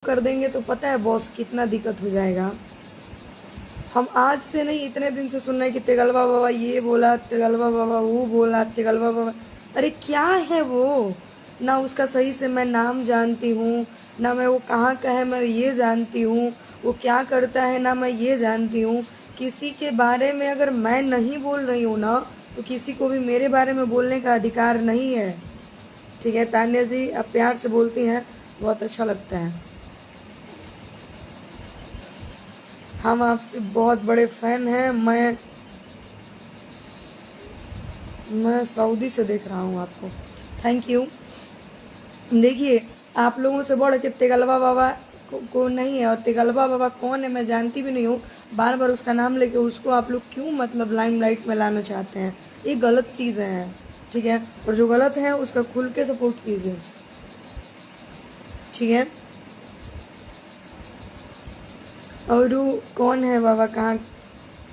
कर देंगे तो पता है बॉस कितना दिक्कत हो जाएगा। हम आज से नहीं इतने दिन से सुन रहे हैं कि तेगलवा बाबा ये बोला, तेगलवा बाबा वो बोला, तेगलवा बाबा। अरे क्या है वो? ना उसका सही से मैं नाम जानती हूँ, ना मैं वो कहाँ का है मैं ये जानती हूँ, वो क्या करता है ना मैं ये जानती हूँ। किसी के बारे में अगर मैं नहीं बोल रही हूँ ना, तो किसी को भी मेरे बारे में बोलने का अधिकार नहीं है। ठीक है तान्या जी, आप प्यार से बोलती हैं, बहुत अच्छा लगता है। हम आपसे बहुत बड़े फैन हैं। मैं सऊदी से देख रहा हूँ आपको। Thank you. देखिए, आप लोगों से बढ़ के तेगलवा बाबा को नहीं है, और तेगलवा बाबा कौन है मैं जानती भी नहीं हूँ। बार बार उसका नाम लेके उसको आप लोग क्यों मतलब लाइमलाइट में लाना चाहते हैं? ये गलत चीज़ें हैं, ठीक है? और जो गलत है उसका खुल के सपोर्ट कीजिए, ठीक है? और वो कौन है बाबा, कहाँ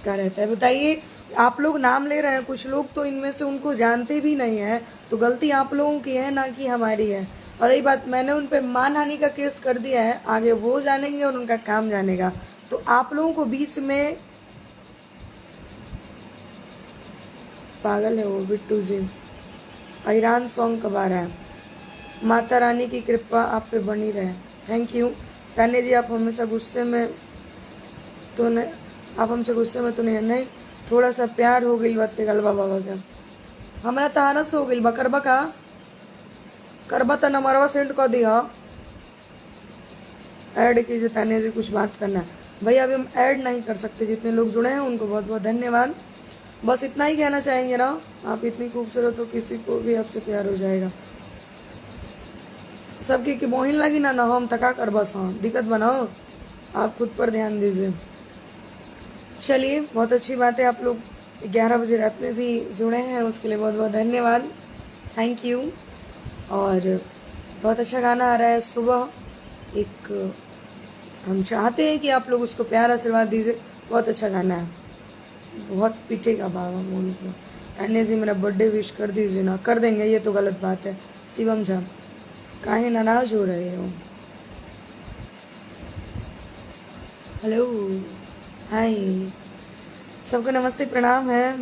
का रहता है बताइए? आप लोग नाम ले रहे हैं, कुछ लोग तो इनमें से उनको जानते भी नहीं है, तो गलती आप लोगों की है ना कि हमारी है। और रही बात, मैंने उन पे मानहानि का केस कर दिया है, आगे वो जानेंगे और उनका काम जानेगा। तो आप लोगों को बीच में पागल है वो बिट्टू जी। ईरान सॉन्ग कब आ रहा है? माता रानी की कृपा आप पे बनी रहे। Thank you. तान्या जी, आप हमेशा गुस्से में तो नहीं, आप हमसे गुस्से में तो नहीं, थोड़ा सा प्यार हो गई बात तेगलवा बाबा का। हमारा तहारस हो गई बकरबा का करबा त नंबरवा सेंड कर दी। हाँ, ऐड कीजिए तान्या जी, कुछ बात करना है भैया। अभी हम ऐड नहीं कर सकते। जितने लोग जुड़े हैं उनको बहुत बहुत धन्यवाद। बस इतना ही कहना चाहेंगे ना, आप इतनी खूबसूरत हो, किसी को भी आपसे प्यार हो जाएगा। सबकी की मोहिन लगी ना हम तका कर बस। हाँ, दिक्कत बनाओ, आप खुद पर ध्यान दीजिए। चलिए, बहुत अच्छी बात है, आप लोग 11 बजे रात में भी जुड़े हैं, उसके लिए बहुत बहुत धन्यवाद। Thank you. और बहुत अच्छा गाना आ रहा है सुबह एक, हम चाहते हैं कि आप लोग उसको प्यार आशीर्वाद दीजिए। बहुत अच्छा गाना है, बहुत पीटेगा बाबा मोन को। तान्या जी, मेरा बर्थडे विश कर दीजिए ना। कर देंगे, ये तो गलत बात है। शिवम झा, काहे नाराज हो रहे हो? हेलो, हाय, सबको नमस्ते प्रणाम है।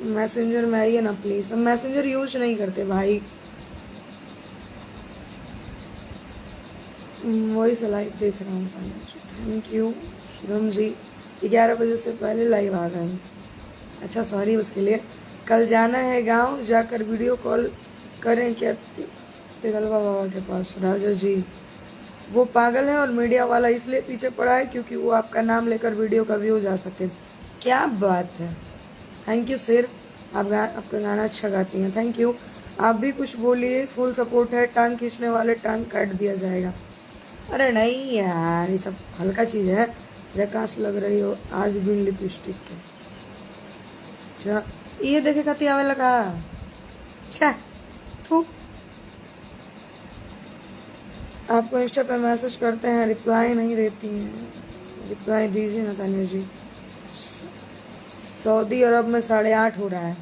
मैसेंजर में आइए ना प्लीज़। हम मैसेंजर यूज नहीं करते भाई, वही से लाइव देख रहा हूँ। थैंक यू शुभम जी, 11 बजे से पहले लाइव आ गए हैं। अच्छा, सॉरी उसके लिए। कल जाना है गांव, जाकर वीडियो कॉल करें क्या तेगलवा बाबा के पास? राजा जी, वो पागल है और मीडिया वाला इसलिए पीछे पड़ा है क्योंकि वो आपका नाम लेकर वीडियो का व्यू जा सके। क्या बात है, थैंक यू सर। आपका गाना अच्छा गाती हैं, थैंक यू। आप भी कुछ बोलिए, फुल सपोर्ट है। टांग खींचने वाले टांग काट दिया जाएगा। अरे नहीं यार, ये सब हल्का चीज़ है। झकास लग रही हो आज भी लिपस्टिक के। अच्छा, ये देखे खाती आवे लगा। अच्छा, थू। आपको इंस्टा पे मैसेज करते हैं, रिप्लाई नहीं देती हैं। रिप्लाई दीजिए ना तान्या जी। सऊदी अरब में 8:30 हो रहा है।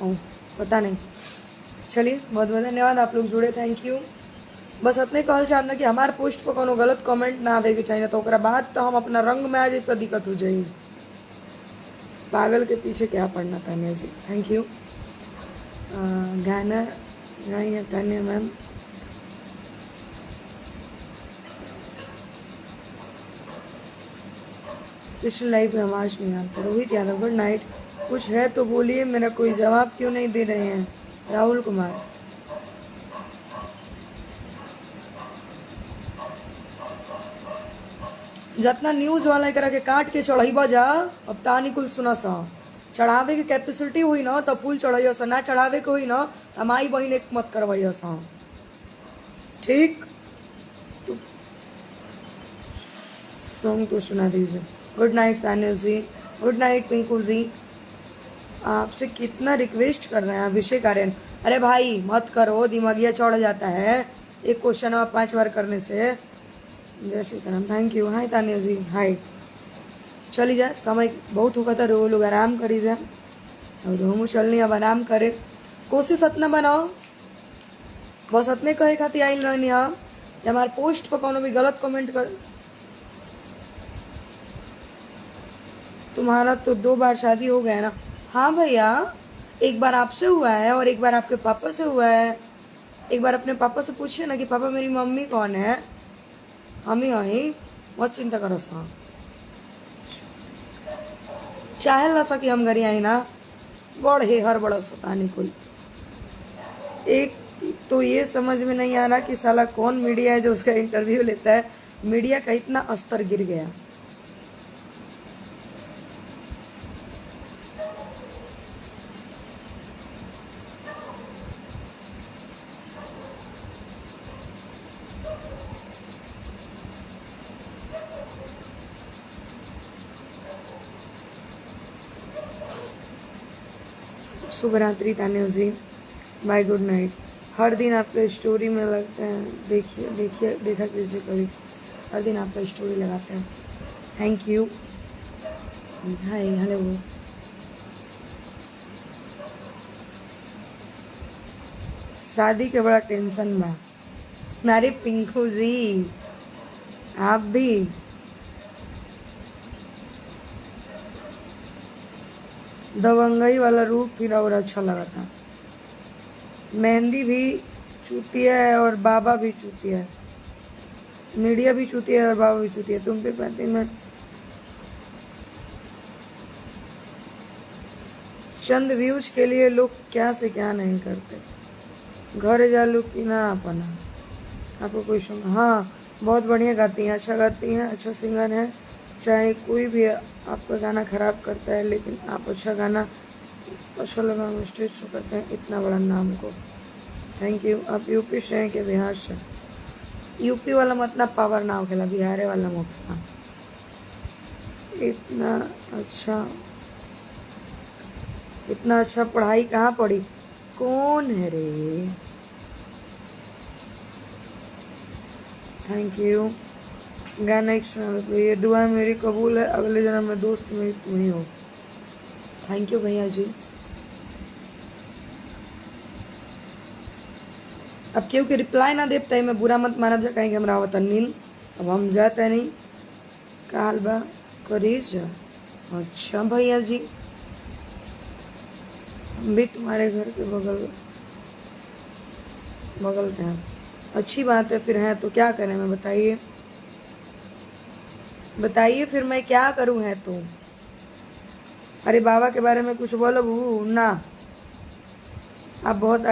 ओह, पता नहीं। चलिए, बहुत बहुत धन्यवाद, आप लोग जुड़े, थैंक यू। बस इतने कहल चाहना कि हमारे पोस्ट पर कोनो गलत कमेंट ना आवे के चाहिए, तो ओकरा बाद तो हम अपना रंग में आ जाए तो दिक्कत हो जाए। पागल के पीछे क्या पड़ना तान्या जी, थैंक यू। गाना गाई है तान्या मैम। पिछले लाइव में आवाज़ नहीं आता। Rohit Yadav, good night. कुछ है तो बोलिए, मेरा कोई जवाब क्यों नहीं दे रहे हैं? राहुल कुमार, जितना न्यूज़ वाला एकरा के काट के चढ़ाई जा, अब तानी कुल सुना सा। चढ़ावे के कैपेसिटी हुई ना तो फूल चढ़ाइया सा, ना चढ़ावे के हुई ना तो माई बहन एक मत करवाइया सा, ठीक? तो सॉन्ग तो सुना दीजिए। गुड नाइट तान्या जी, गुड नाइट पिंकू जी। आपसे कितना रिक्वेस्ट कर रहे हैं अभिषेक आर्यन। अरे भाई मत करो, दिमागिया चढ़ जाता है एक क्वेश्चन आप 5 बार करने से। जय श्री राम, थैंक यू। हाय तान्या जी, हाय। चली जाए, समय बहुत होगा था, रो लोग आराम करी जाए और हम चलनी अब आराम करे। कोशिश इतना बनाओ, बस इतने कहे खातिर आइल रहनी। हाँ, या हमारे पोस्ट पर कोनो भी गलत कमेंट कर। तुम्हारा तो 2 बार शादी हो गया ना। हाँ भैया, एक बार आपसे हुआ है और एक बार आपके पापा से हुआ है। एक बार अपने पापा से पूछिए ना कि पापा मेरी मम्मी कौन है, हम ही आई, मत चिंता करो सा। चाहे ला सकी हम घरी आई ना, बड़ है हर बड़ा सतानी कोई। एक तो ये समझ में नहीं आ रहा कि साला कौन मीडिया है जो उसका इंटरव्यू लेता है। मीडिया का इतना स्तर गिर गया। शुभ रात्रि तान्या जी, बाय, गुड नाइट। हर दिन आपके स्टोरी में लगते हैं, देखिए देखा कीजिए कभी, हर दिन आपका स्टोरी लगाते हैं। Thank you. Hi, hello. शादी के बड़ा टेंशन बा। अरे पिंकू जी, आप भी दबंगई वाला रूप फिर और अच्छा लगा था। मेहंदी भी चूतिया है और बाबा भी चूतिया है, मीडिया भी चूतिया है और बाबा भी चूतिया है। तुम पे पाती में चंद व्यूज के लिए लोग क्या से क्या नहीं करते। घर जालू की ना अपना आपको कोई सुन। हाँ, बहुत बढ़िया गाती हैं, अच्छा गाती हैं, अच्छा सिंगर है। चाहे कोई भी आपका गाना खराब करता है, लेकिन आप अच्छा गाना अच्छा लगा स्टेज शो करते हैं इतना बड़ा नाम को। Thank you. आप यूपी से हैं कि बिहार से? यूपी वाला में इतना पावर ना होगा, बिहार वाला में उतना। इतना अच्छा पढ़ाई कहाँ पढ़ी? कौन है रे? Thank you. गाना एक सुना दो, ये दुआ मेरी कबूल है, अगले जन्म में दोस्त मेरी तुम ही हो। थैंक यू भैया जी। अब क्यों के रिप्लाई ना देता है, मैं बुरा मत मानब जा, कहीं हमरा आवत नींद। अब हम जाते नहीं काल बा करी जा। अच्छा भैया जी, हम भी तुम्हारे घर के बगल के हैं। अच्छी बात है, फिर है तो क्या करें मैं, बताइए फिर मैं क्या करूं। है तो अरे बाबा के बारे में कुछ बोलो ना, आप बहुत